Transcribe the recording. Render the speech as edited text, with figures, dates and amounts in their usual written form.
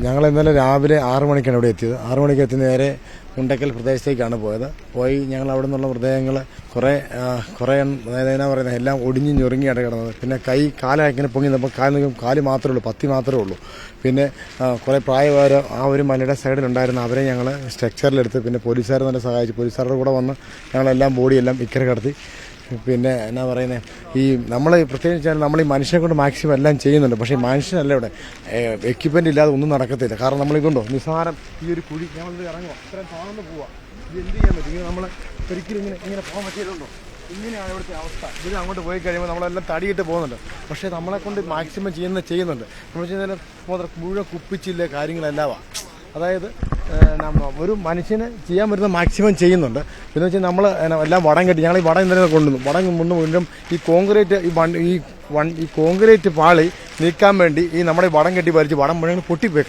ഞങ്ങൾ ഇന്നലെ രാവിലെ 6 മണിക്കാണ് ഇവിടെ എത്തിയത്. 6 മണിക്ക് എത്തി നേരെ മുണ്ടക്കൽ പ്രദേശത്തേക്കാണ് പോയത്. പോയി ഞങ്ങൾ അവിടെ നിന്നുള്ള മൃതദേഹങ്ങൾ കുറേ അതായത് എന്നാ പറയുന്നത് എല്ലാം ഒടിഞ്ഞ് ഞൊറുങ്ങിയാണ് കിടന്നത്. പിന്നെ കാലിങ്ങനെ പൊങ്ങി നിന്നപ്പോൾ കാല് മാത്രമേ ഉള്ളൂ, പത്തി മാത്രമേ ഉള്ളൂ. പിന്നെ കുറേ പ്രായമായവർ ആ ഒരു മലയുടെ സൈഡിലുണ്ടായിരുന്നു. അവരെ ഞങ്ങൾ സ്ട്രക്ചറിലെടുത്ത് പിന്നെ പോലീസുകാർ നല്ല സഹായിച്ചു. പോലീസുകാരുടെ കൂടെ വന്ന് ഞങ്ങളെല്ലാം ബോഡിയെല്ലാം ഇക്കരെ കടത്തി. പിന്നെ എന്നാ പറയുന്നത് ഈ നമ്മൾ പ്രത്യേകിച്ച് നമ്മൾ ഈ മനുഷ്യനെ കൊണ്ട് മാക്സിമം എല്ലാം ചെയ്യുന്നുണ്ട്. പക്ഷേ ഈ മനുഷ്യനല്ല ഇവിടെ എക്യുപ്മെൻ്റ് ഇല്ലാതെ ഒന്നും നടക്കത്തില്ല. കാരണം നമ്മളിക്കൊണ്ടോ നിസ്സാരം ഈ ഒരു കുഴി ഞങ്ങളിത് ഇറങ്ങുക അത്രയും താഴ്ന്നു പോവുക. ഇത് എന്ത് ചെയ്യാൻ പറ്റും? ഇങ്ങനെ നമ്മൾ ഒരിക്കലും ഇങ്ങനെ പോകാൻ പറ്റിയതുണ്ടോ? ഇങ്ങനെയാണ് ഇവിടുത്തെ അവസ്ഥ. ഇതിൽ അങ്ങോട്ട് പോയി കഴിയുമ്പോൾ നമ്മളെല്ലാം തടിയിട്ട് പോകുന്നുണ്ട്. പക്ഷേ നമ്മളെ കൊണ്ട് മാക്സിമം ചെയ്യുന്നുണ്ട്. നമ്മൾ ചെയ്യുന്നതിൽ മുഴുവൻ കുപ്പിച്ചില്ല കാര്യങ്ങളെല്ലാമാണ്. അതായത് ഒരു മനുഷ്യന് ചെയ്യാൻ പറ്റുന്ന മാക്സിമം ചെയ്യുന്നുണ്ട്. പിന്നെ വെച്ചാൽ നമ്മൾ എല്ലാം വടം കെട്ടി ഞങ്ങൾ ഈ വടം ഇന്നലെ കൊണ്ടുവന്നു. വടം മുന്നും ഈ കോൺക്രീറ്റ് ഈ കോൺക്രീറ്റ് പാളി നീക്കാൻ വേണ്ടി ഈ നമ്മുടെ വടം കെട്ടി വലിച്ച് വടം മുഴുവൻ പൊട്ടിപ്പോയി.